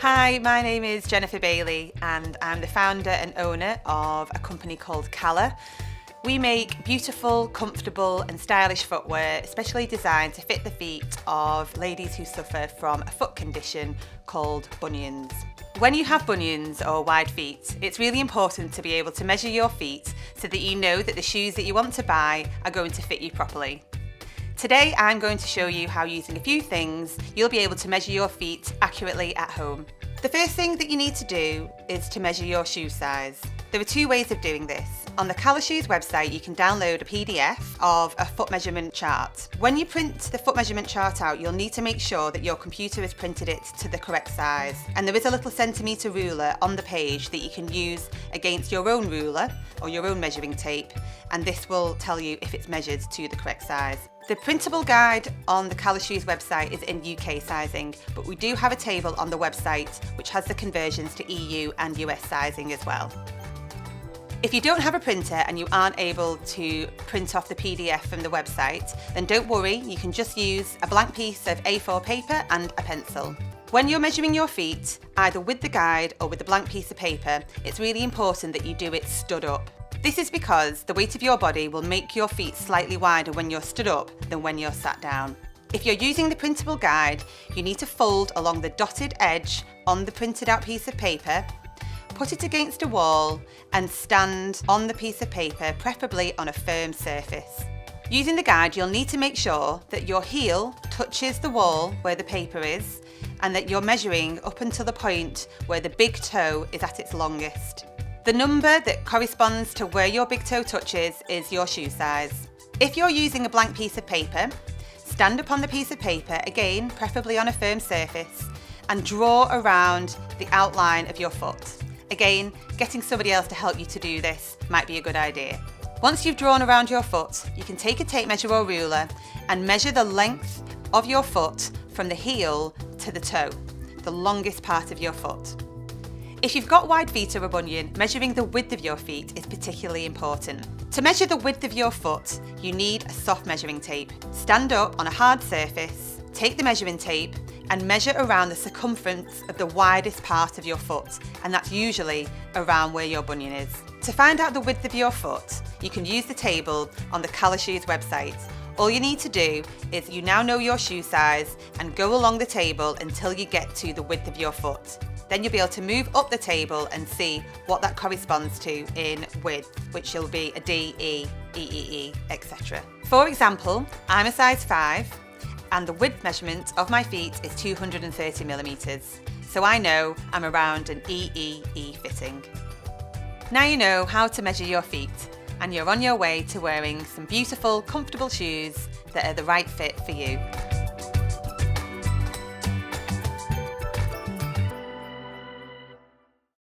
Hi, my name is Jennifer Bailey and I'm the founder and owner of a company called Calla. We make beautiful, comfortable and stylish footwear especially designed to fit the feet of ladies who suffer from a foot condition called bunions. When you have bunions or wide feet, it's really important to be able to measure your feet so that you know that the shoes that you want to buy are going to fit you properly. Today I'm going to show you how, using a few things, you'll be able to measure your feet accurately at home. The first thing that you need to do is to measure your shoe size. There are two ways of doing this. On the Calla Shoes website you can download a PDF of a foot measurement chart. When you print the foot measurement chart out, you'll need to make sure that your computer has printed it to the correct size. And there is a little centimetre ruler on the page that you can use against your own ruler or your own measuring tape, and this will tell you if it's measured to the correct size. The printable guide on the Calla Shoes website is in UK sizing, but we do have a table on the website which has the conversions to EU and US sizing as well. If you don't have a printer and you aren't able to print off the PDF from the website, then don't worry, you can just use a blank piece of A4 paper and a pencil. When you're measuring your feet, either with the guide or with a blank piece of paper, it's really important that you do it stood up. This is because the weight of your body will make your feet slightly wider when you're stood up than when you're sat down. If you're using the printable guide, you need to fold along the dotted edge on the printed out piece of paper, put it against a wall and stand on the piece of paper, preferably on a firm surface. Using the guide, you'll need to make sure that your heel touches the wall where the paper is and that you're measuring up until the point where the big toe is at its longest. The number that corresponds to where your big toe touches is your shoe size. If you're using a blank piece of paper, stand up on the piece of paper, again preferably on a firm surface, and draw around the outline of your foot. Again, getting somebody else to help you to do this might be a good idea. Once you've drawn around your foot, you can take a tape measure or ruler and measure the length of your foot from the heel to the toe, the longest part of your foot. If you've got wide feet or a bunion, measuring the width of your feet is particularly important. To measure the width of your foot, you need a soft measuring tape. Stand up on a hard surface, take the measuring tape and measure around the circumference of the widest part of your foot, and that's usually around where your bunion is. To find out the width of your foot, you can use the table on the Calla Shoes website. All you need to do is you now know your shoe size and go along the table until you get to the width of your foot. Then you'll be able to move up the table and see what that corresponds to in width, which will be a D, E, E, etc. For example, I'm a size 5 and the width measurement of my feet is 230 millimeters. So I know I'm around an EEE fitting. Now you know how to measure your feet and you're on your way to wearing some beautiful, comfortable shoes that are the right fit for you.